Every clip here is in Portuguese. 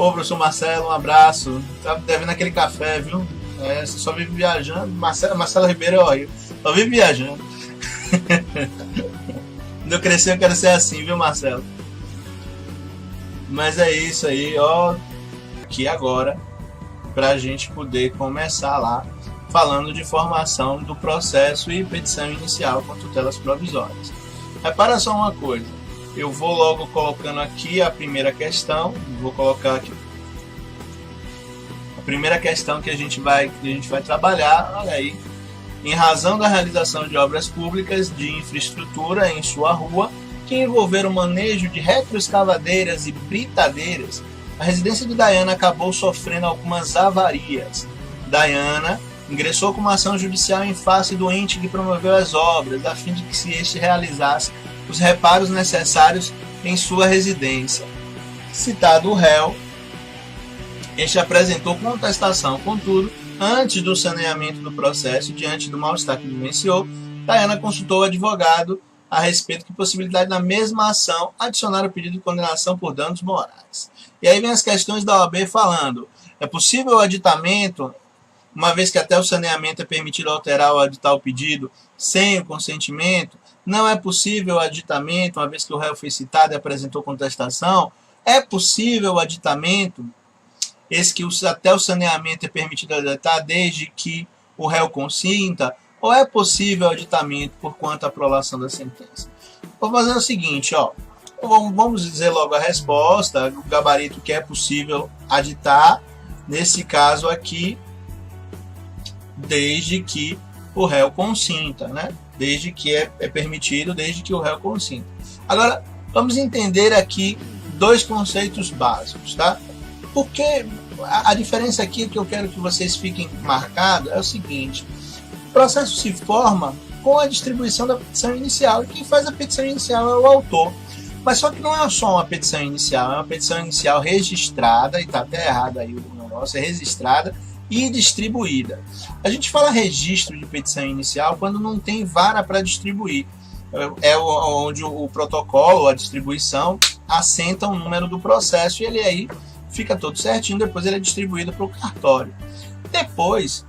Ô, professor Marcelo, um abraço. Tá devendo aquele café, viu? Você só vive viajando. Marcelo Ribeiro, ó, só vive viajando. Quando eu crescer, eu quero ser assim, viu, Marcelo? Mas é isso aí, ó. Aqui agora, pra gente poder começar lá, falando de formação do processo e petição inicial com tutelas provisórias. Repara só uma coisa. Eu vou logo colocando aqui a primeira questão. Vou colocar aqui a primeira questão que a gente vai trabalhar. Olha aí. Em razão da realização de obras públicas de infraestrutura em sua rua, que envolveram o manejo de retroescavadeiras e britadeiras, a residência de Dayana acabou sofrendo algumas avarias. Dayana ingressou com uma ação judicial em face do ente que promoveu as obras, a fim de que este realizasse os reparos necessários em sua residência. Citado o réu, este apresentou contestação, contudo, antes do saneamento do processo, diante do mal-estar que vivenciou, Dayana consultou o advogado a respeito de possibilidade na mesma ação adicionar o pedido de condenação por danos morais. E aí vem as questões da OAB falando, é possível o aditamento, uma vez que até o saneamento é permitido alterar ou aditar o pedido sem o consentimento? Não é possível o aditamento, uma vez que o réu foi citado e apresentou contestação? É possível o aditamento, esse que até o saneamento é permitido aditar desde que o réu consinta? Ou é possível o aditamento por quanto à prolação da sentença? Vou fazer o seguinte, ó. Vamos dizer logo a resposta, o gabarito que é possível aditar, nesse caso aqui, desde que o réu consinta, né? Desde que é permitido, desde que o réu consinta. Agora, vamos entender aqui dois conceitos básicos, tá? Porque a diferença aqui que eu quero que vocês fiquem marcados é o seguinte: o processo se forma com a distribuição da petição inicial, e quem faz a petição inicial é o autor. Mas só que não é só uma petição inicial, é uma petição inicial registrada, e está até errado aí o negócio, é registrada e distribuída. A gente fala registro de petição inicial quando não tem vara para distribuir. É onde o protocolo, a distribuição, assenta o número do processo e ele aí fica todo certinho, depois ele é distribuído para o cartório. Depois,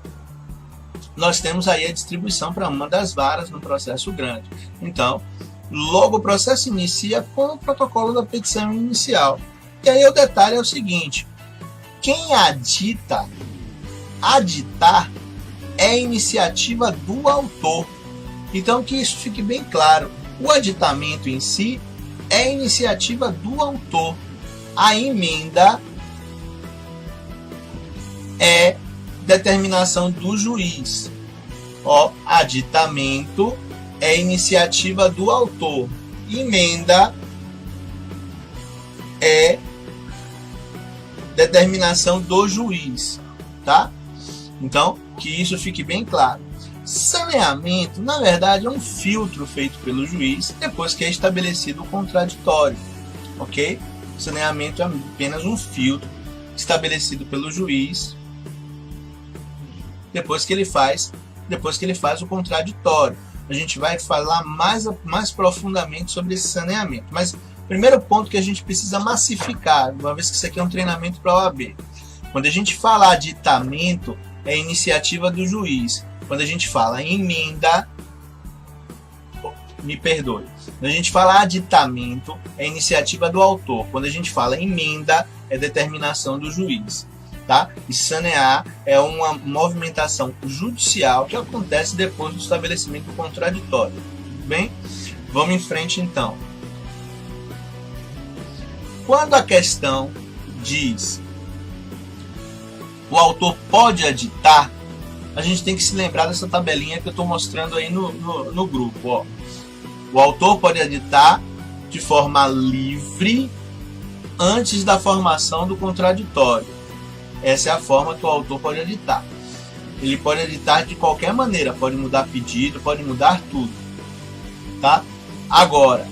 nós temos aí a distribuição para uma das varas no processo grande. Então, logo o processo inicia com o protocolo da petição inicial. E aí o detalhe é o seguinte: quem aditar é iniciativa do autor. Então que isso fique bem claro. O aditamento em si é iniciativa do autor. A emenda é determinação do juiz. Ó, aditamento é iniciativa do autor. Emenda é determinação do juiz, tá? Então, que isso fique bem claro. Saneamento, na verdade, é um filtro feito pelo juiz depois que é estabelecido o contraditório, ok? Saneamento é apenas um filtro estabelecido pelo juiz depois que ele faz o contraditório. A gente vai falar mais profundamente sobre esse saneamento. Mas primeiro ponto que a gente precisa massificar, uma vez que isso aqui é um treinamento para a OAB. Quando a gente fala aditamento, é iniciativa do juiz. Quando a gente fala emenda, me perdoe. Quando a gente fala aditamento, é iniciativa do autor. Quando a gente fala emenda, é determinação do juiz. Tá? E sanear é uma movimentação judicial que acontece depois do estabelecimento do contraditório. Tudo bem? Vamos em frente então. Quando a questão diz o autor pode aditar, a gente tem que se lembrar dessa tabelinha que eu estou mostrando aí no grupo. Ó. O autor pode aditar de forma livre antes da formação do contraditório. Essa é a forma que o autor pode editar. Ele pode editar de qualquer maneira, pode mudar pedido, pode mudar tudo. Tá? Agora,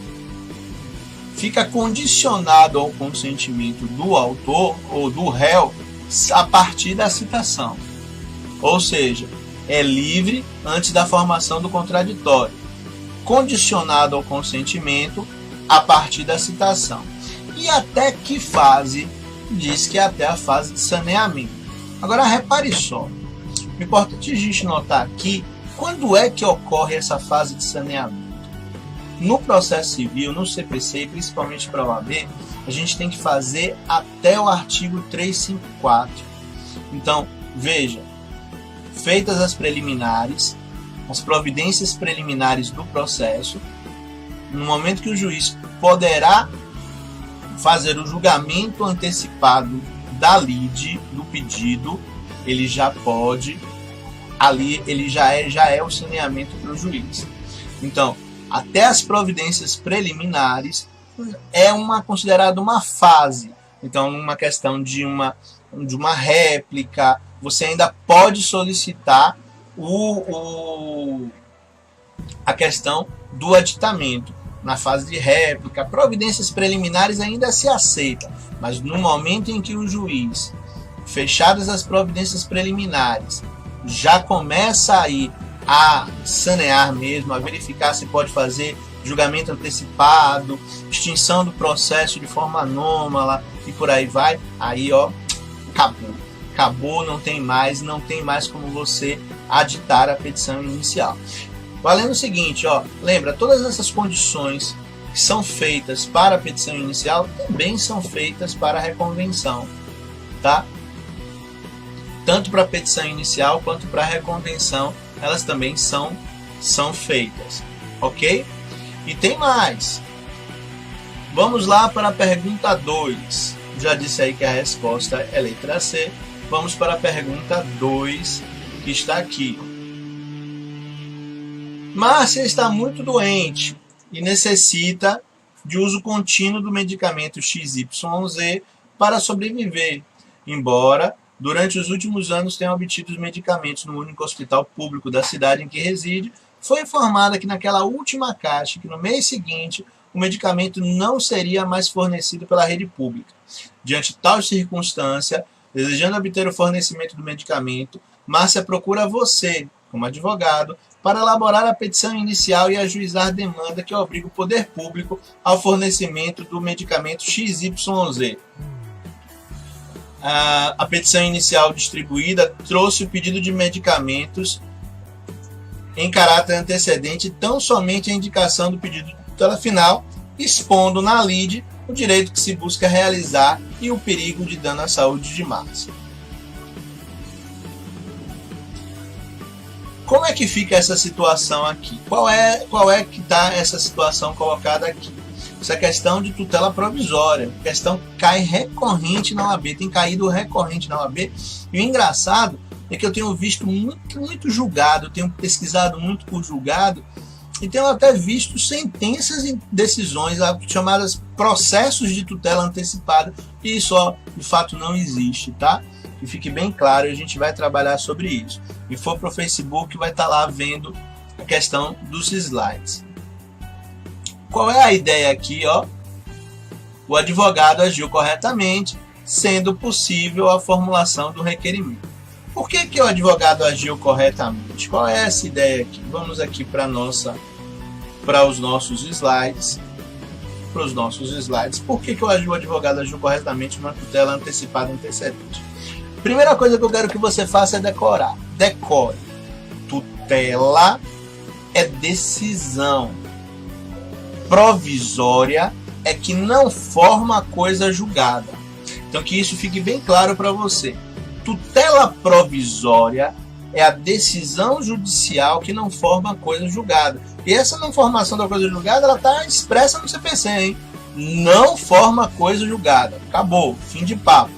fica condicionado ao consentimento do autor ou do réu a partir da citação. Ou seja, é livre antes da formação do contraditório. Condicionado ao consentimento a partir da citação. E até que fase diz que é até a fase de saneamento. Agora repare só, é importante a gente notar aqui quando é que ocorre essa fase de saneamento. No processo civil, no CPC, principalmente para a OAB, a gente tem que fazer até o artigo 354. Então, veja, feitas as preliminares, as providências preliminares do processo, no momento que o juiz poderá fazer o julgamento antecipado da lide, do pedido, ele já pode, ali ele já é o saneamento para o juiz. Então, até as providências preliminares é considerada uma fase. Então, uma questão de uma réplica, você ainda pode solicitar a questão do aditamento. Na fase de réplica, providências preliminares ainda se aceita, mas no momento em que o juiz, fechadas as providências preliminares, já começa aí a sanear mesmo, a verificar se pode fazer julgamento antecipado, extinção do processo de forma anômala e por aí vai, aí acabou, não tem mais como você aditar a petição inicial. Valendo o seguinte, lembra, todas essas condições que são feitas para a petição inicial também são feitas para a reconvenção, tá? Tanto para a petição inicial quanto para a reconvenção, elas também são feitas, ok? E tem mais. Vamos lá para a pergunta 2. Já disse aí que a resposta é letra C. Vamos para a pergunta 2, que está aqui. Márcia está muito doente e necessita de uso contínuo do medicamento XYZ para sobreviver, embora durante os últimos anos tenha obtido os medicamentos no único hospital público da cidade em que reside. Foi informada que naquela última caixa, que no mês seguinte, o medicamento não seria mais fornecido pela rede pública. Diante de tal circunstância, desejando obter o fornecimento do medicamento, Márcia procura você, como advogado, para elaborar a petição inicial e ajuizar a demanda que obriga o poder público ao fornecimento do medicamento XYZ. A petição inicial distribuída trouxe o pedido de medicamentos em caráter antecedente, tão somente a indicação do pedido de tutela final, expondo na lide o direito que se busca realizar e o perigo de dano à saúde de Márcia. Como é que fica essa situação aqui? Qual é que está essa situação colocada aqui? Essa questão de tutela provisória, questão que cai recorrente na OAB, tem caído recorrente na OAB. E o engraçado é que eu tenho visto muito julgado, tenho pesquisado muito por julgado, e tenho até visto sentenças e decisões chamadas processos de tutela antecipada, e isso de fato não existe, tá? Que fique bem claro, a gente vai trabalhar sobre isso. E for para o Facebook, vai estar lá vendo a questão dos slides. Qual é a ideia aqui? O advogado agiu corretamente, sendo possível a formulação do requerimento. Por que o advogado agiu corretamente? Qual é essa ideia aqui? Vamos aqui para os nossos slides. Por que o advogado agiu corretamente numa tutela antecipada antecedente? Primeira coisa que eu quero que você faça é decorar. Decore. Tutela é decisão. Provisória é que não forma coisa julgada. Então que isso fique bem claro para você. Tutela provisória é a decisão judicial que não forma coisa julgada. E essa não formação da coisa julgada, ela está expressa no CPC, hein? Não forma coisa julgada. Acabou, fim de papo.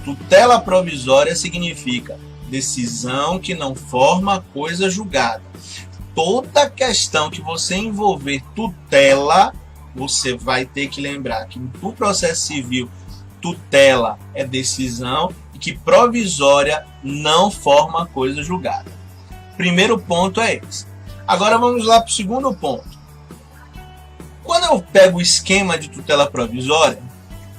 Tutela provisória significa decisão que não forma coisa julgada. Toda questão que você envolver tutela, você vai ter que lembrar que no processo civil, tutela é decisão e que provisória não forma coisa julgada. Primeiro ponto é esse. Agora vamos lá para o segundo ponto. Quando eu pego o esquema de tutela provisória,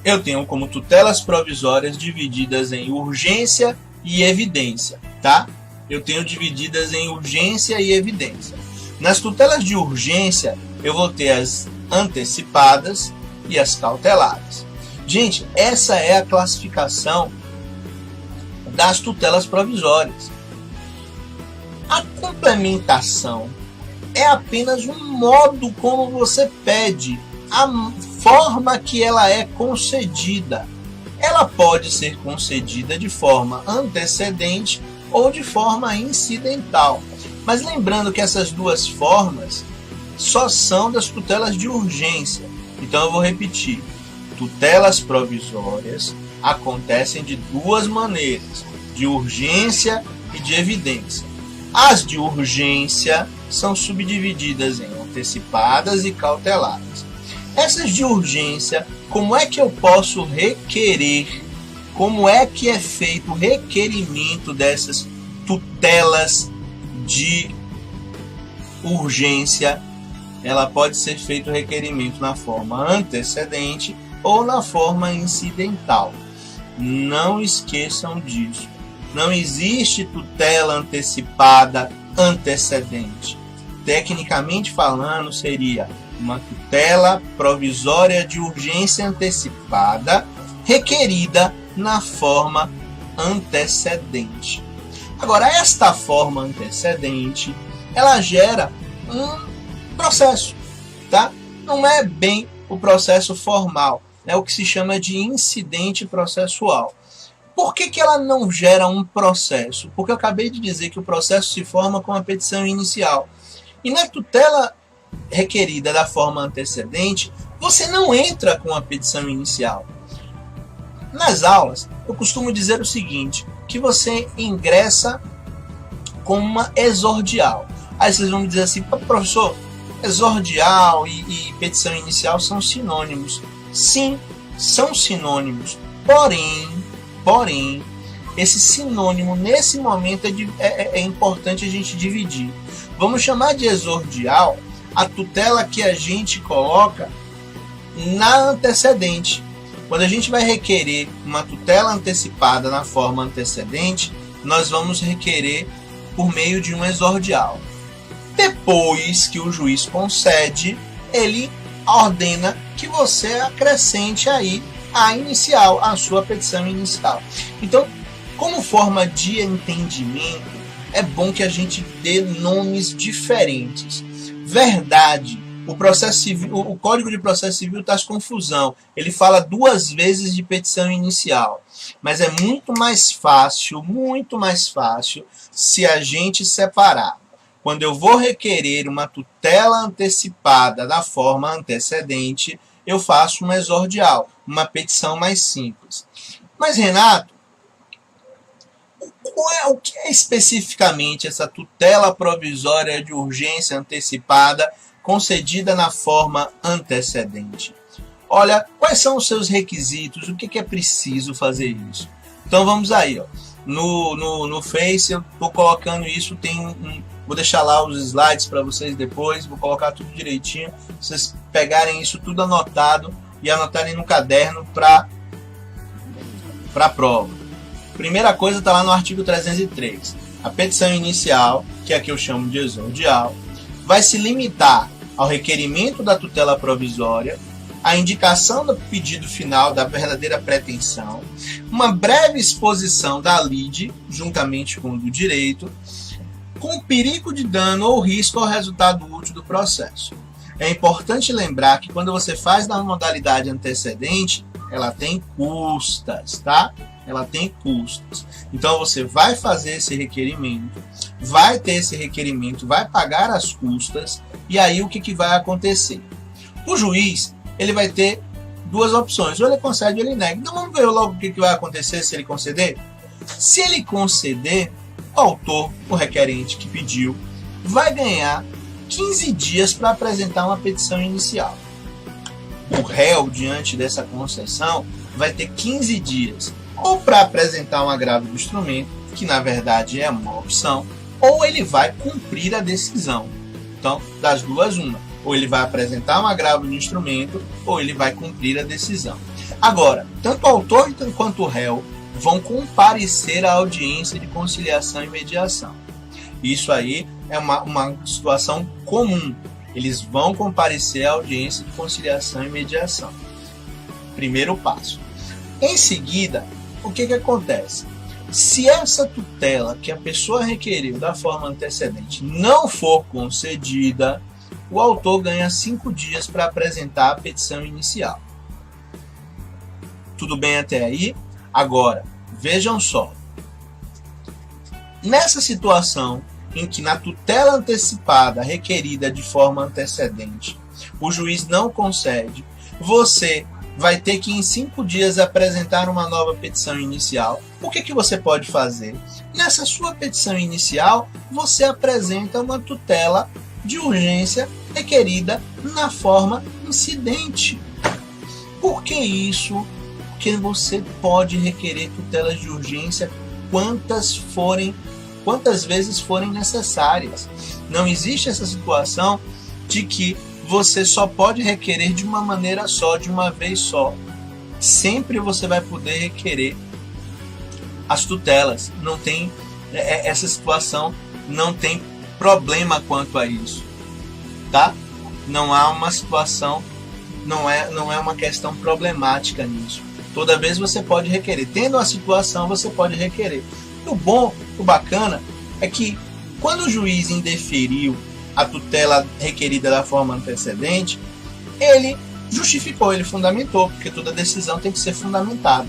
eu tenho como tutelas provisórias divididas em urgência e evidência, tá? Eu tenho divididas em urgência e evidência. Nas tutelas de urgência, eu vou ter as antecipadas e as cauteladas. Gente, essa é a classificação das tutelas provisórias. A complementação é apenas um modo como você pede, a forma que ela é concedida. Ela pode ser concedida de forma antecedente ou de forma incidental. Mas lembrando que essas duas formas só são das tutelas de urgência. Então eu vou repetir. Tutelas provisórias acontecem de duas maneiras, de urgência e de evidência. As de urgência são subdivididas em antecipadas e cauteladas. Essas de urgência, como é que eu posso requerer? Como é que é feito o requerimento dessas tutelas de urgência? Ela pode ser feito o requerimento na forma antecedente ou na forma incidental. Não esqueçam disso. Não existe tutela antecipada antecedente. Tecnicamente falando, seria uma tutela provisória de urgência antecipada requerida na forma antecedente. Agora, esta forma antecedente, ela gera um processo, tá? Não é bem o processo formal, é o que se chama de incidente processual. Por que ela não gera um processo? Porque eu acabei de dizer que o processo se forma com a petição inicial. E na tutela requerida da forma antecedente, você não entra com a petição inicial. Nas aulas, eu costumo dizer o seguinte, que você ingressa com uma exordial. Aí vocês vão me dizer assim, professor, exordial e petição inicial são sinônimos. Sim, são sinônimos. Porém, esse sinônimo, nesse momento, é importante a gente dividir. Vamos chamar de exordial a tutela que a gente coloca na antecedente. Quando a gente vai requerer uma tutela antecipada na forma antecedente, nós vamos requerer por meio de um exordial. Depois que o juiz concede, ele ordena que você acrescente aí a inicial, a sua petição inicial. Então, como forma de entendimento, é bom que a gente dê nomes diferentes. Verdade, o processo civil, o Código de Processo Civil traz confusão. Ele fala duas vezes de petição inicial. Mas é muito mais fácil se a gente separar. Quando eu vou requerer uma tutela antecipada da forma antecedente, eu faço uma exordial, uma petição mais simples. Mas, Renato, o que é especificamente essa tutela provisória de urgência antecipada concedida na forma antecedente? Olha, quais são os seus requisitos? O que é preciso fazer isso? Então vamos aí, ó. No Face eu estou colocando isso, vou deixar lá os slides para vocês depois, vou colocar tudo direitinho, vocês pegarem isso tudo anotado e anotarem no caderno para a prova. Primeira coisa está lá no artigo 303. A petição inicial, que é a que eu chamo de exordial, vai se limitar ao requerimento da tutela provisória, a indicação do pedido final da verdadeira pretensão, uma breve exposição da lide, juntamente com o do direito, com perigo de dano ou risco ao resultado útil do processo. É importante lembrar que quando você faz na modalidade antecedente, ela tem custas, tá? Ela tem custos. Então você vai fazer esse requerimento, vai ter esse requerimento, vai pagar as custas, e aí o que vai acontecer? O juiz, ele vai ter duas opções, ou ele concede ou ele nega. Então vamos ver logo o que vai acontecer se ele conceder? Se ele conceder, o autor, o requerente que pediu, vai ganhar 15 dias para apresentar uma petição inicial. O réu, diante dessa concessão, vai ter 15 dias ou para apresentar um agravo do instrumento, que na verdade é uma opção, ou ele vai cumprir a decisão. Então, das duas, uma. Ou ele vai apresentar um agravo do instrumento, ou ele vai cumprir a decisão. Agora, tanto o autor quanto o réu vão comparecer à audiência de conciliação e mediação. Isso aí é uma situação comum. Eles vão comparecer à audiência de conciliação e mediação. Primeiro passo. Em seguida, o que acontece? Se essa tutela que a pessoa requeriu da forma antecedente não for concedida, o autor ganha 5 dias para apresentar a petição inicial. Tudo bem até aí? Agora, vejam só. Nessa situação em que na tutela antecipada requerida de forma antecedente, o juiz não concede, você vai ter que em 5 dias apresentar uma nova petição inicial. O que você pode fazer? Nessa sua petição inicial, você apresenta uma tutela de urgência requerida na forma incidente. Por que isso? Porque você pode requerer tutelas de urgência quantas vezes forem necessárias. Não existe essa situação de que você só pode requerer de uma maneira só, de uma vez só. Sempre você vai poder requerer as tutelas. Não tem essa situação, não tem problema quanto a isso, tá? Não há uma situação, não é uma questão problemática nisso. Toda vez você pode requerer. Tendo a situação, você pode requerer. O bom, o bacana, é que quando o juiz indeferiu a tutela requerida da forma antecedente, ele justificou, ele fundamentou, porque toda decisão tem que ser fundamentada.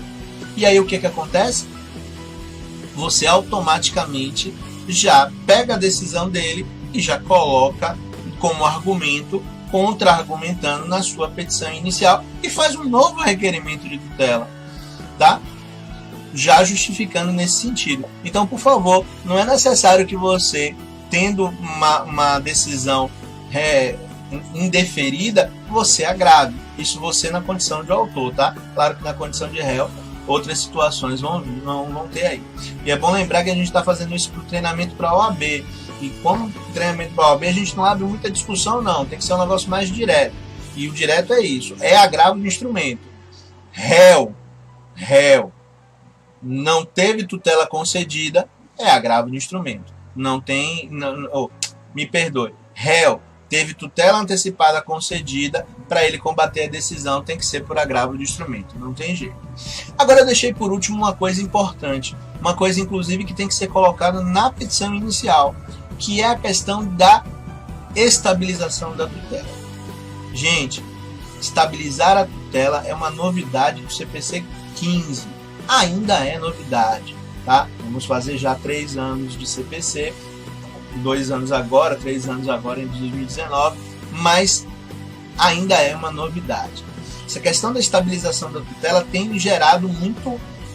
E aí o que acontece? Você automaticamente já pega a decisão dele e já coloca como argumento, contra-argumentando na sua petição inicial e faz um novo requerimento de tutela, tá? Já justificando nesse sentido. Então, por favor, não é necessário que você, tendo uma decisão indeferida, você agrave. Isso você na condição de autor, tá? Claro que na condição de réu, outras situações vão ter aí. E é bom lembrar que a gente está fazendo isso para o treinamento para a OAB. E como treinamento para a OAB, a gente não abre muita discussão, não. Tem que ser um negócio mais direto. E o direto é isso. É agravo de instrumento. Réu. Não teve tutela concedida, é agravo de instrumento. Me perdoe. Réu teve tutela antecipada concedida, para ele combater a decisão tem que ser por agravo de instrumento. Não tem jeito. Agora eu deixei por último uma coisa importante. Uma coisa, inclusive, que tem que ser colocada na petição inicial, que é a questão da estabilização da tutela. Gente, estabilizar a tutela é uma novidade do CPC 15. Ainda é novidade, tá? Vamos fazer já 3 anos de CPC, 2 anos agora, 3 anos agora em 2019, mas ainda é uma novidade. Essa questão da estabilização da tutela tem gerado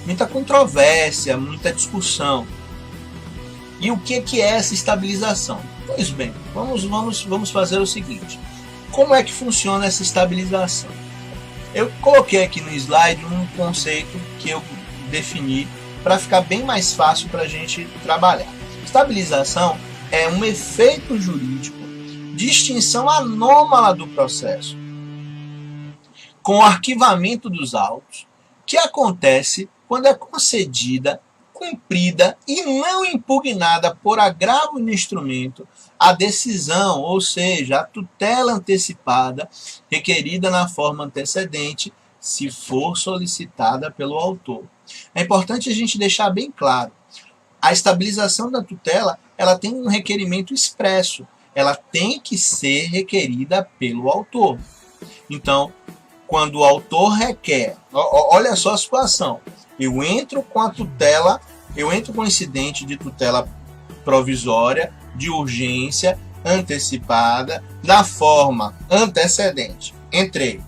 muita controvérsia, muita discussão. E o que é essa estabilização? Pois bem, vamos fazer o seguinte. Como é que funciona essa estabilização? Eu coloquei aqui no slide um conceito que eu defini para ficar bem mais fácil para a gente trabalhar. Estabilização é um efeito jurídico de extinção anômala do processo, com o arquivamento dos autos, que acontece quando é concedida, cumprida e não impugnada por agravo no instrumento a decisão, ou seja, a tutela antecipada requerida na forma antecedente, se for solicitada pelo autor. É importante a gente deixar bem claro, a estabilização da tutela, ela tem um requerimento expresso, ela tem que ser requerida pelo autor. Então, quando o autor requer, olha só a situação, eu entro com a tutela, eu entro com incidente de tutela provisória, de urgência, antecipada, na forma antecedente. Entrei,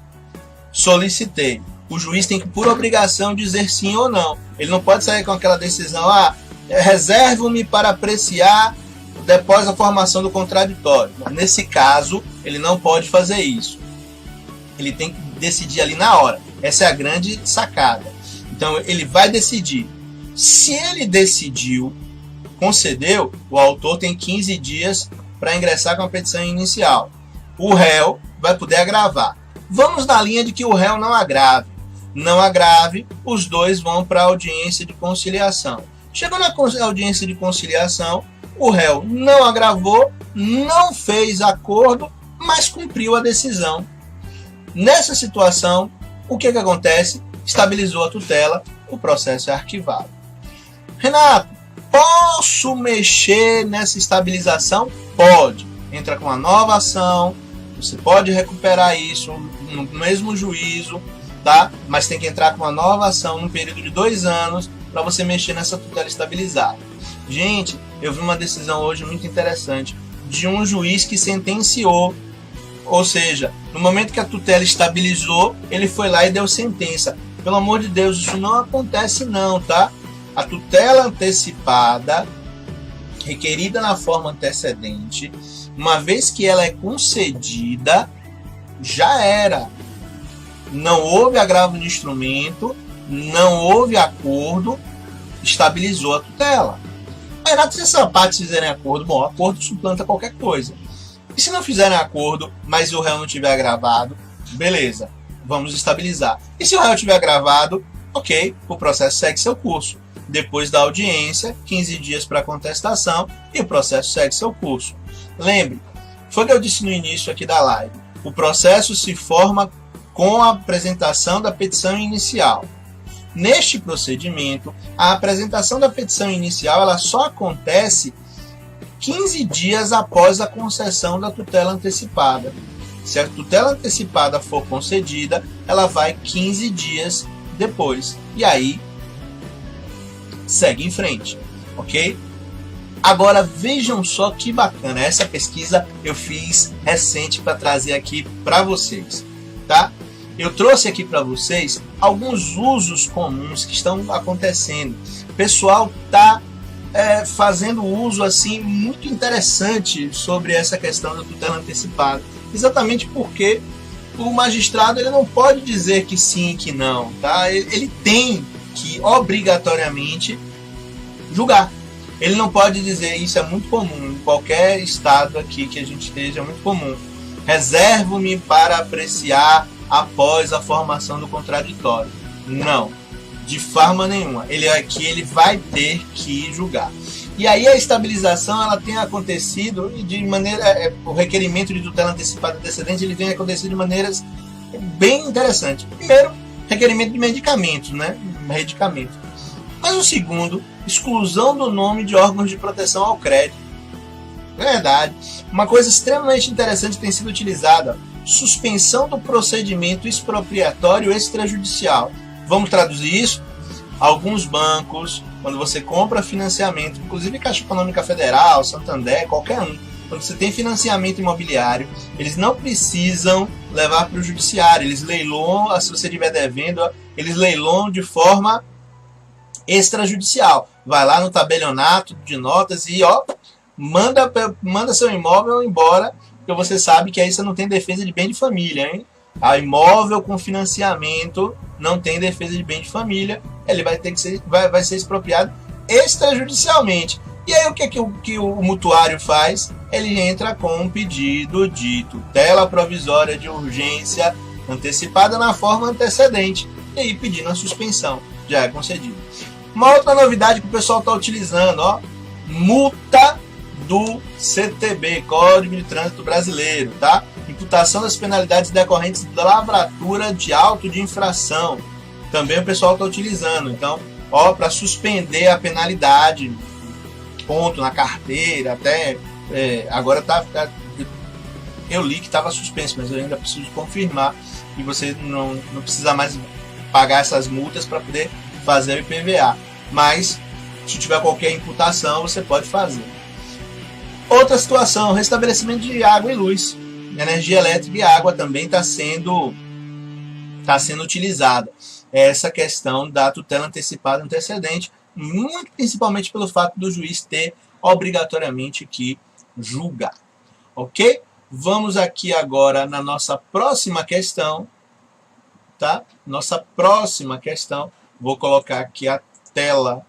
solicitei. O juiz tem que, por obrigação, dizer sim ou não. Ele não pode sair com aquela decisão, reservo-me para apreciar após a formação do contraditório. Nesse caso, ele não pode fazer isso. Ele tem que decidir ali na hora. Essa é a grande sacada. Então, ele vai decidir. Se ele decidiu, concedeu, o autor tem 15 dias para ingressar com a petição inicial. O réu vai poder agravar. Vamos na linha de que o réu não agrave. Não agrave, os dois vão para a audiência de conciliação. Chegou na audiência de conciliação, o réu não agravou, não fez acordo, mas cumpriu a decisão. Nessa situação, O que acontece? Estabilizou a tutela, o processo é arquivado. Renato, posso mexer nessa estabilização? Pode. Entra com uma nova ação, você pode recuperar isso no mesmo juízo, tá? Mas tem que entrar com uma nova ação num período de 2 anos para você mexer nessa tutela estabilizada. Gente, eu vi uma decisão hoje muito interessante de um juiz que sentenciou, ou seja, no momento que a tutela estabilizou, ele foi lá e deu sentença. Pelo amor de Deus, isso não acontece não, tá? A tutela antecipada, requerida na forma antecedente, uma vez que ela é concedida, já era. Não houve agravo de instrumento, não houve acordo, estabilizou a tutela. Renato, se essas partes fizerem acordo, bom, acordo suplanta qualquer coisa. E se não fizerem acordo, mas o réu não tiver agravado, beleza, vamos estabilizar. E se o réu tiver agravado, ok, o processo segue seu curso. Depois da audiência, 15 dias para contestação e o processo segue seu curso. Lembre, foi o que eu disse no início aqui da live. O processo se forma com a apresentação da petição inicial. Neste procedimento, a apresentação da petição inicial ela só acontece 15 dias após a concessão da tutela antecipada. Se a tutela antecipada for concedida, ela vai 15 dias depois. E aí, segue em frente, ok? Agora vejam só que bacana, essa pesquisa eu fiz recente para trazer aqui para vocês, tá? Eu trouxe aqui para vocês alguns usos comuns que estão acontecendo. O pessoal está fazendo uso assim muito interessante sobre essa questão da tutela antecipada, exatamente porque o magistrado ele não pode dizer que sim e que não, tá? Ele tem que obrigatoriamente julgar. Ele não pode dizer, isso é muito comum, em qualquer estado aqui que a gente esteja, é muito comum. Reservo-me para apreciar após a formação do contraditório. Não, de forma nenhuma. Ele vai ter que julgar. E aí a estabilização ela tem acontecido de maneira, o requerimento de tutela antecipada antecedente ele vem acontecendo de maneiras bem interessantes. Primeiro, requerimento de medicamentos, né? Medicamento. Mas o segundo, exclusão do nome de órgãos de proteção ao crédito. Verdade. Uma coisa extremamente interessante tem sido utilizada, suspensão do procedimento expropriatório extrajudicial. Vamos traduzir isso? Alguns bancos, quando você compra financiamento, inclusive Caixa Econômica Federal, Santander, qualquer um, quando você tem financiamento imobiliário, eles não precisam levar para o judiciário, eles leiloam, se você estiver devendo, eles leiloam de forma extrajudicial. Vai lá no tabelionato de notas e manda seu imóvel embora, porque você sabe que aí você não tem defesa de bem de família, hein? A imóvel com financiamento não tem defesa de bem de família, ele vai ter que ser, vai ser expropriado extrajudicialmente. E aí o que o mutuário faz? Ele entra com um pedido de tutela provisória de urgência antecipada na forma antecedente e aí pedindo a suspensão, já é concedido. Uma outra novidade que o pessoal está utilizando, multa do CTB, Código de Trânsito Brasileiro, tá? Imputação das penalidades decorrentes da lavratura de auto de infração. Também o pessoal está utilizando. Então, para suspender a penalidade, ponto na carteira, até agora eu li que estava suspenso, mas eu ainda preciso confirmar que você não precisa mais pagar essas multas para poder fazer o IPVA. Mas, se tiver qualquer imputação, você pode fazer. Outra situação, restabelecimento de água e luz. Energia elétrica e água também está sendo utilizada. Essa questão da tutela antecipada antecedente, muito principalmente pelo fato do juiz ter obrigatoriamente que julgar. Ok? Vamos aqui agora na nossa próxima questão. Tá? Nossa próxima questão. Vou colocar aqui a tela.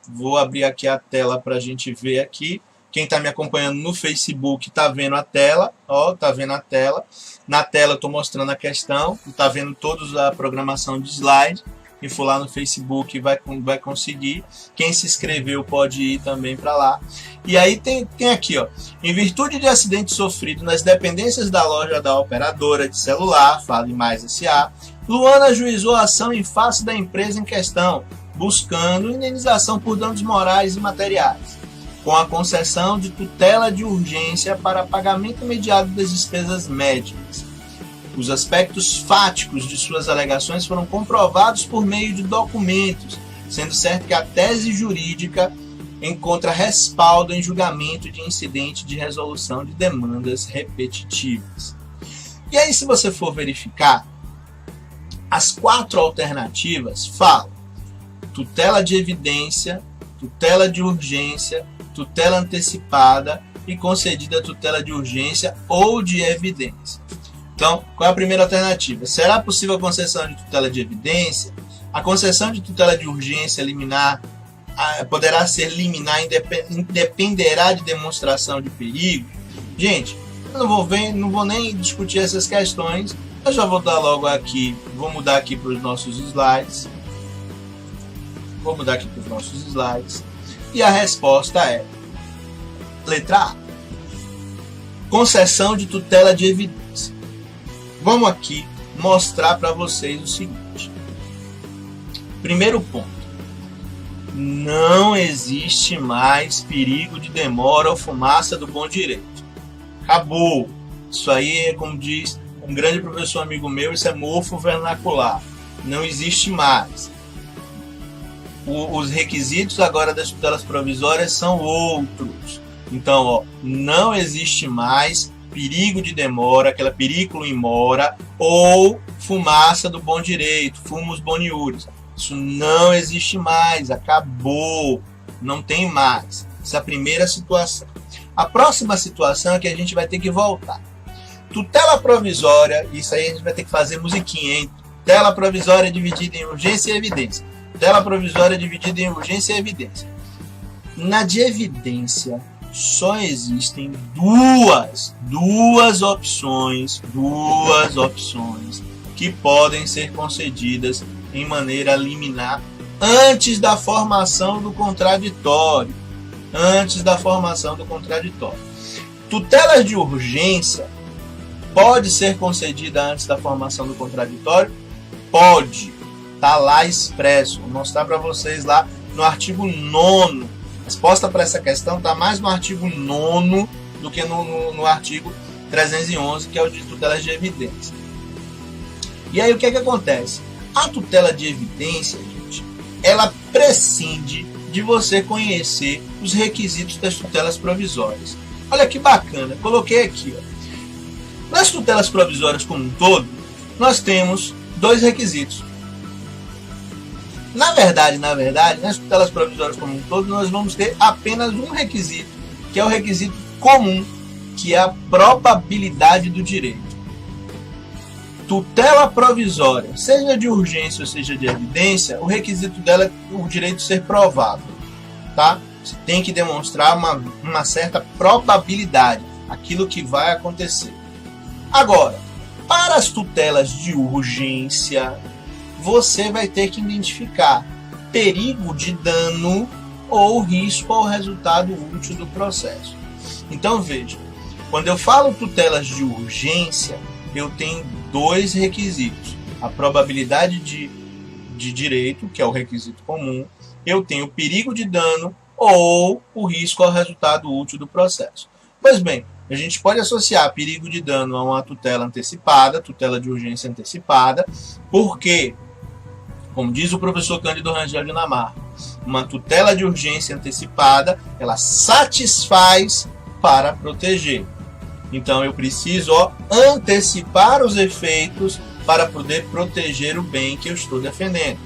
Vou abrir aqui a tela para a gente ver aqui. Quem está me acompanhando no Facebook está vendo a tela. Tá vendo a tela. Na tela eu estou mostrando a questão. Está vendo toda a programação de slide. Quem for lá no Facebook vai conseguir. Quem se inscreveu pode ir também para lá. E aí tem aqui, ó. Em virtude de acidente sofrido nas dependências da loja da operadora de celular, Fale Mais S.A., Luana ajuizou a ação em face da empresa em questão, buscando indenização por danos morais e materiais, com a concessão de tutela de urgência para pagamento imediato das despesas médicas. Os aspectos fáticos de suas alegações foram comprovados por meio de documentos, sendo certo que a tese jurídica encontra respaldo em julgamento de incidente de resolução de demandas repetitivas. E aí, se você for verificar, as 4 alternativas falam tutela de evidência, tutela de urgência, tutela antecipada e concedida tutela de urgência ou de evidência. Então, qual é a primeira alternativa? Será possível a concessão de tutela de evidência? A concessão de tutela de urgência liminar poderá ser liminar, independerá de demonstração de perigo? Gente, eu não vou nem discutir essas questões. Eu já vou dar logo aqui, vou mudar aqui para os nossos slides. E a resposta é letra A. Concessão de tutela de evidência. Vamos aqui mostrar para vocês o seguinte. Primeiro ponto. Não existe mais perigo de demora ou fumaça do bom direito. Acabou. Isso aí é, como diz um grande professor amigo meu, isso é mofo vernacular. Não existe mais. Os requisitos agora das tutelas provisórias são outros. Então, ó, não existe mais perigo de demora, aquela periculum in mora, ou fumaça do bom direito, fumus boniuris. Isso não existe mais, acabou, não tem mais. Essa é a primeira situação. A próxima situação é que a gente vai ter que voltar. Tutela provisória, isso aí a gente vai ter que fazer musiquinha, hein? Tutela provisória dividida em urgência e evidência. Tutela provisória dividida em urgência e evidência. Na de evidência, só existem duas opções que podem ser concedidas em maneira liminar antes da formação do contraditório. Tutelas de urgência pode ser concedida antes da formação do contraditório? Pode. Está lá expresso. Vou mostrar para vocês lá no artigo 9º. A resposta para essa questão está mais no artigo 9º do que no artigo 311, que é o de tutelas de evidência. E aí o que é que acontece? A tutela de evidência, gente, ela prescinde de você conhecer os requisitos das tutelas provisórias. Olha que bacana, coloquei aqui, ó. Nas tutelas provisórias como um todo, nós temos 2 requisitos. Na verdade, nas tutelas provisórias como um todo, nós vamos ter apenas um requisito, que é o requisito comum, que é a probabilidade do direito. Tutela provisória, seja de urgência ou seja de evidência, o requisito dela é o direito ser provado, tá? Você tem que demonstrar uma certa probabilidade, aquilo que vai acontecer. Agora, para as tutelas de urgência, você vai ter que identificar perigo de dano ou risco ao resultado útil do processo. Então veja, quando eu falo tutelas de urgência, eu tenho 2 requisitos. A probabilidade de direito, que é o requisito comum, eu tenho perigo de dano ou o risco ao resultado útil do processo. Pois bem, a gente pode associar perigo de dano a uma tutela antecipada, tutela de urgência antecipada, porque, como diz o professor Cândido Rangel de Namarra, uma tutela de urgência antecipada, ela satisfaz para proteger. Então eu preciso antecipar os efeitos para poder proteger o bem que eu estou defendendo.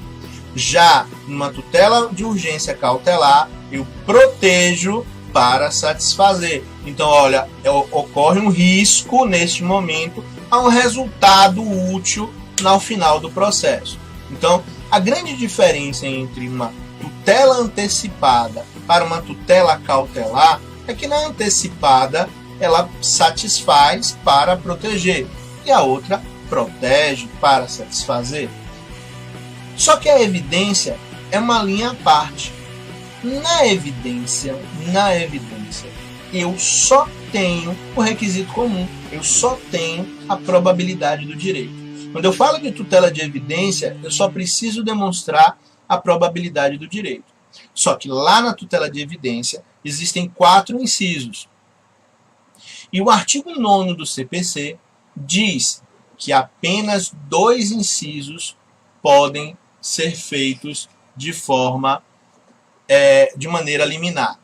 Já numa tutela de urgência cautelar, eu protejo para satisfazer. Então, olha, ocorre um risco neste momento a um resultado útil no final do processo. Então, a grande diferença entre uma tutela antecipada para uma tutela cautelar é que na antecipada ela satisfaz para proteger e a outra protege para satisfazer. Só que a evidência é uma linha à parte. Na evidência, eu só tenho o requisito comum, eu só tenho a probabilidade do direito. Quando eu falo de tutela de evidência, eu só preciso demonstrar a probabilidade do direito. Só que lá na tutela de evidência existem 4 incisos. E o artigo 9º do CPC diz que apenas 2 incisos podem ser feitos de maneira liminar,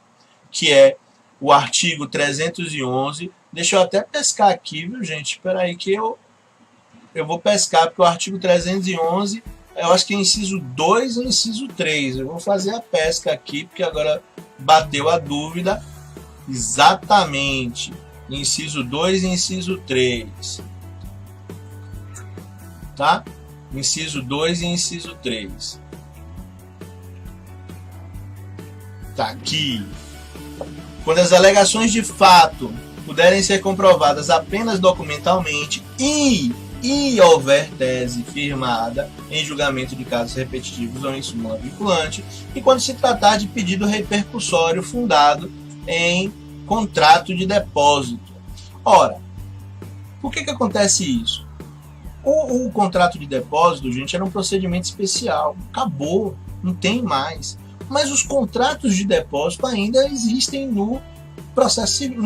que é o artigo 311. Deixa eu até pescar aqui, viu, gente? Espera aí que eu vou pescar, porque o artigo 311, eu acho que é inciso 2 e inciso 3. Eu vou fazer a pesca aqui, porque agora bateu a dúvida. Exatamente. Inciso 2 e inciso 3. Tá? Inciso 2 e inciso 3. Tá aqui. Quando as alegações de fato puderem ser comprovadas apenas documentalmente e houver tese firmada em julgamento de casos repetitivos ou em súmula vinculante, e quando se tratar de pedido repercussório fundado em contrato de depósito. Ora, por que acontece isso? O contrato de depósito, gente, era um procedimento especial. Acabou, não tem mais. Mas os contratos de depósito ainda existem no processo civil,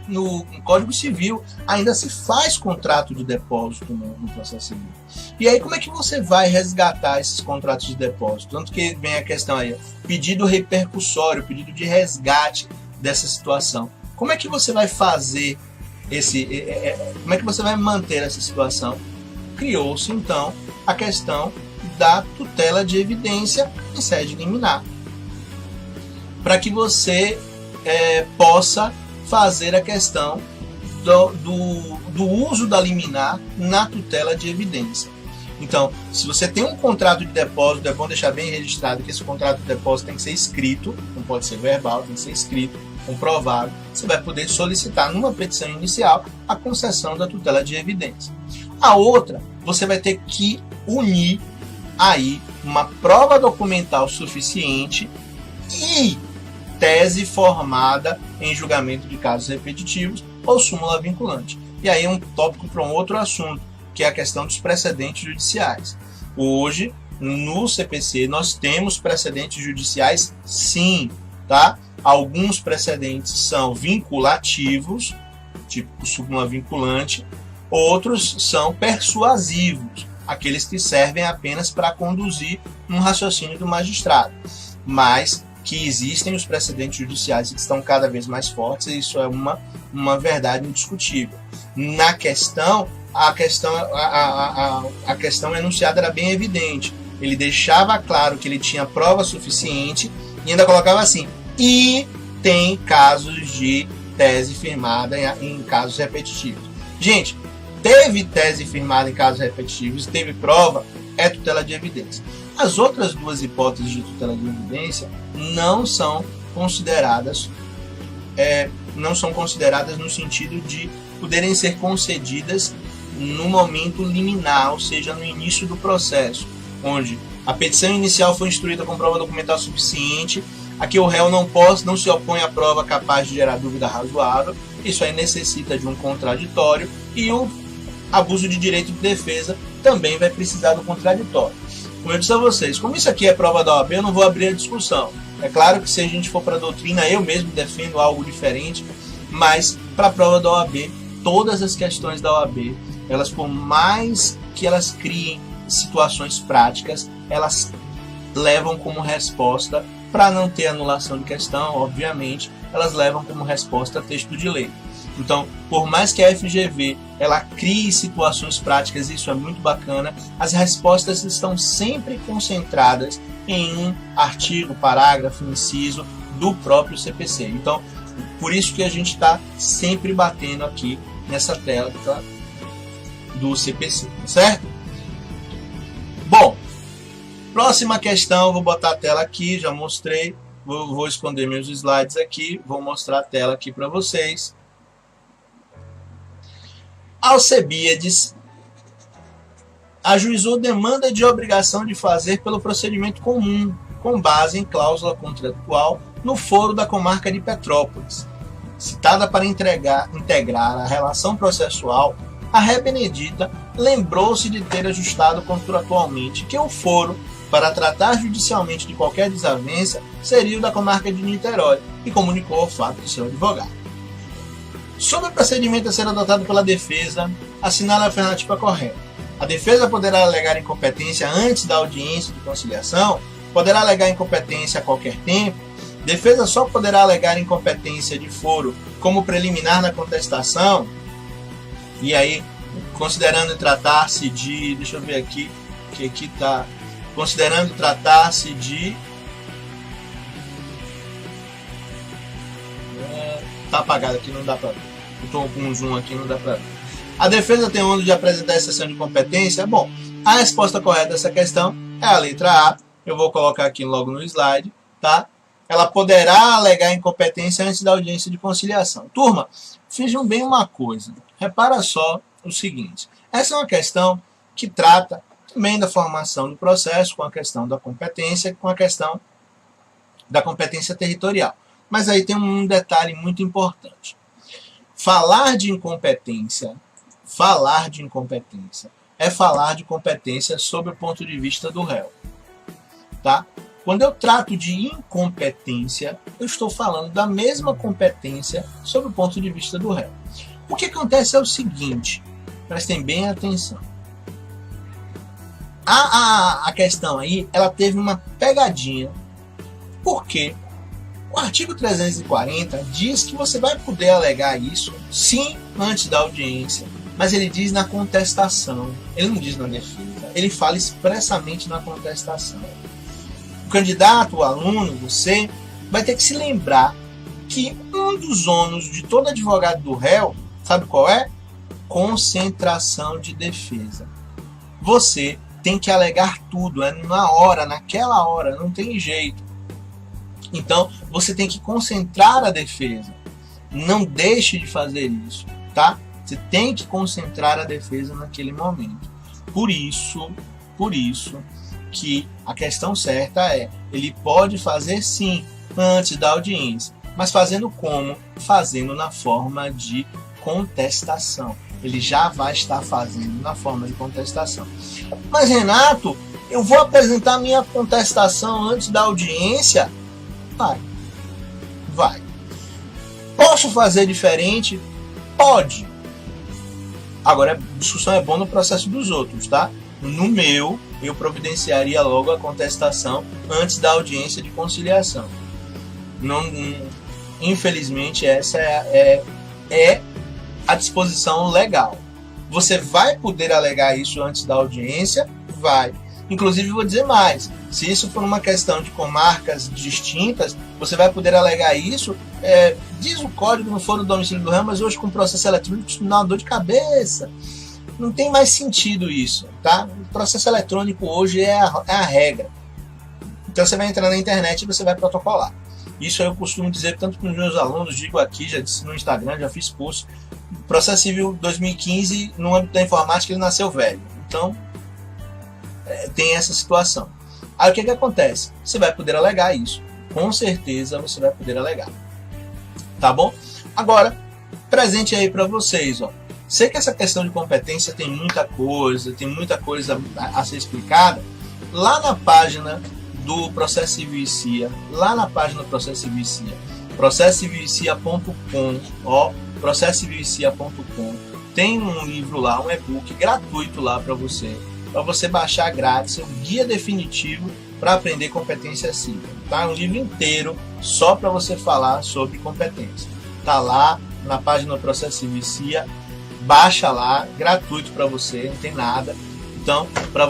no Código Civil. Ainda se faz contrato de depósito no processo civil. E aí, como é que você vai resgatar esses contratos de depósito? Tanto que vem a questão aí, pedido repercussório, pedido de resgate dessa situação. Como é que você vai fazer como é que você vai manter essa situação? Criou-se, então, a questão da tutela de evidência em sede liminar, para que você possa fazer a questão do uso da liminar na tutela de evidência. Então, se você tem um contrato de depósito, é bom deixar bem registrado que esse contrato de depósito tem que ser escrito, não pode ser verbal, tem que ser escrito, comprovado. Você vai poder solicitar numa petição inicial a concessão da tutela de evidência. A outra, você vai ter que unir aí uma prova documental suficiente e tese formada em julgamento de casos repetitivos ou súmula vinculante. E aí é um tópico para um outro assunto, que é a questão dos precedentes judiciais. Hoje, no CPC, nós temos precedentes judiciais, sim, tá? Alguns precedentes são vinculativos, tipo súmula vinculante, outros são persuasivos, aqueles que servem apenas para conduzir um raciocínio do magistrado. Mas que existem os precedentes judiciais que estão cada vez mais fortes, e isso é uma verdade indiscutível. Na questão, a questão enunciada era bem evidente. Ele deixava claro que ele tinha prova suficiente e ainda colocava assim: e tem casos de tese firmada em casos repetitivos. Gente, teve tese firmada em casos repetitivos, teve prova, é tutela de evidência. As outras 2 hipóteses de tutela de evidência não são consideradas no sentido de poderem ser concedidas no momento liminar, ou seja, no início do processo, onde a petição inicial foi instruída com prova documental suficiente, aqui o réu não se opõe à prova capaz de gerar dúvida razoável, isso aí necessita de um contraditório, e o abuso de direito de defesa também vai precisar do contraditório. Como eu disse a vocês, como isso aqui é prova da OAB, eu não vou abrir a discussão. É claro que se a gente for para a doutrina, eu mesmo defendo algo diferente, mas para a prova da OAB, todas as questões da OAB, elas, por mais que elas criem situações práticas, elas levam como resposta, para não ter anulação de questão, obviamente, elas levam como resposta texto de lei. Então, por mais que a FGV ela crie situações práticas, isso é muito bacana, as respostas estão sempre concentradas em um artigo, parágrafo, inciso do próprio CPC. Então, por isso que a gente está sempre batendo aqui nessa tela do CPC, certo? Bom, próxima questão, vou botar a tela aqui, já mostrei, vou esconder meus slides aqui, vou mostrar a tela aqui para vocês. Alcebiades ajuizou demanda de obrigação de fazer pelo procedimento comum, com base em cláusula contratual no foro da comarca de Petrópolis. Citada para integrar a relação processual, a ré benedita lembrou-se de ter ajustado contratualmente que o foro, para tratar judicialmente de qualquer desavença, seria o da comarca de Niterói, e comunicou o fato do seu advogado. Sobre o procedimento a ser adotado pela defesa, assinala a alternativa correta. A defesa poderá alegar incompetência antes da audiência de conciliação, poderá alegar incompetência a qualquer tempo. Defesa só poderá alegar incompetência de foro como preliminar na contestação. E aí, considerando tratar-se de... Deixa eu ver aqui, que aqui está... Considerando tratar-se de... Está apagado aqui, não dá para ver. Estou com um zoom aqui, não dá para ver. A defesa tem onda de apresentar a exceção de competência? Bom, a resposta correta a essa questão é a letra A. Eu vou colocar aqui logo no slide, tá? Ela poderá alegar incompetência antes da audiência de conciliação. Turma, vejam bem uma coisa. Repara só o seguinte. Essa é uma questão que trata também da formação do processo, com a questão da competência, com a questão da competência territorial. Mas aí tem um detalhe muito importante. Falar de incompetência é falar de competência sob o ponto de vista do réu. Tá? Quando eu trato de incompetência, eu estou falando da mesma competência sob o ponto de vista do réu. O que acontece é o seguinte, prestem bem atenção. A questão aí, ela teve uma pegadinha, porque o artigo 340 diz que você vai poder alegar isso, sim, antes da audiência, mas ele diz na contestação, ele não diz na defesa, ele fala expressamente na contestação. O candidato, o aluno, você, vai ter que se lembrar que um dos ônus de todo advogado do réu, sabe qual é? Concentração de defesa. Você tem que alegar tudo, é na hora, naquela hora, não tem jeito. Então, você tem que concentrar a defesa. Não deixe de fazer isso, tá? Você tem que concentrar a defesa naquele momento. Por isso que a questão certa é, ele pode fazer sim, antes da audiência. Mas fazendo como? Fazendo na forma de contestação. Ele já vai estar fazendo na forma de contestação. Mas, Renato, eu vou apresentar minha contestação antes da audiência? Vai. Posso fazer diferente? Pode. Agora, a discussão é boa no processo dos outros, tá? No meu, eu providenciaria logo a contestação antes da audiência de conciliação. Infelizmente, essa é a disposição legal. Você vai poder alegar isso antes da audiência? Vai. Inclusive, vou dizer mais. Se isso for uma questão de comarcas distintas, você vai poder alegar isso. Diz o código no foro do domicílio do réu, mas hoje com processo eletrônico isso dá uma dor de cabeça. Não tem mais sentido isso, tá? O processo eletrônico hoje é a regra. Então você vai entrar na internet e você vai protocolar. Isso eu costumo dizer tanto para os meus alunos, digo aqui, já disse no Instagram, já fiz curso. O processo civil 2015, no âmbito da informática, ele nasceu velho. Então, tem essa situação. Aí o que acontece? Você vai poder alegar isso. Com certeza você vai poder alegar. Tá bom? Agora, presente aí para vocês, ó. Sei que essa questão de competência tem muita coisa a ser explicada. Lá na página do Processo Civil e CIA, processocivilcia.com, ó, processocivilcia.com, tem um livro lá, um e-book gratuito lá para você baixar grátis, é um guia definitivo para aprender competência civil, tá? Um livro inteiro só para você falar sobre competência. Tá lá na página do Processo Civil e CIA, baixa lá, gratuito para você, não tem nada. Então, para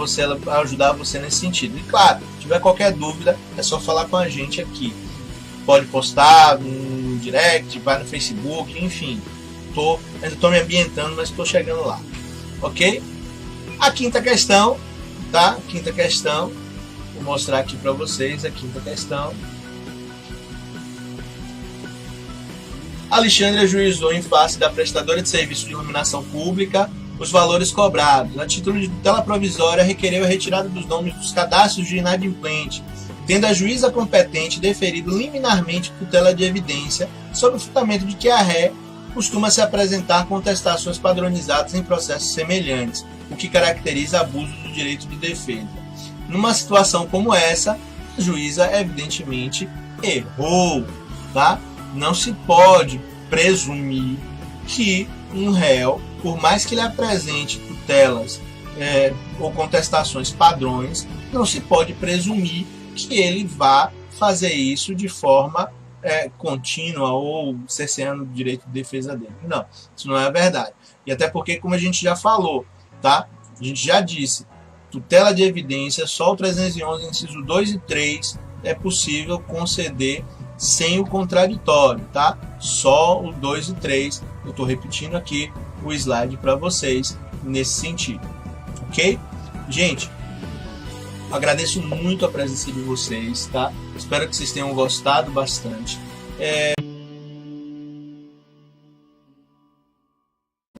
ajudar você nesse sentido. E claro, se tiver qualquer dúvida, é só falar com a gente aqui. Pode postar no direct, vai no Facebook, enfim. Ainda estou me ambientando, mas estou chegando lá. Ok? A quinta questão, tá? Quinta questão. Vou mostrar aqui para vocês a quinta questão. Alexandre ajuizou em face da prestadora de serviço de iluminação pública os valores cobrados. A título de tutela provisória, requereu a retirada dos nomes dos cadastros de inadimplente, tendo a juíza competente deferido liminarmente tutela de evidência, sob o fundamento de que a ré costuma se apresentar contestações padronizadas em processos semelhantes, o que caracteriza abuso do direito de defesa. Numa situação como essa, a juíza evidentemente errou, tá? Não se pode presumir que um réu, por mais que ele apresente tutelas ou contestações padrões, não se pode presumir que ele vá fazer isso de forma contínua ou cerceando o direito de defesa dele. Não, isso não é verdade. E até porque, como a gente já falou, tá? A gente já disse, tutela de evidência, só o 311, inciso 2 e 3, é possível conceder sem o contraditório, tá? Só o 2 e 3, eu estou repetindo aqui o slide para vocês nesse sentido, ok? Gente, agradeço muito a presença de vocês, tá? Espero que vocês tenham gostado bastante.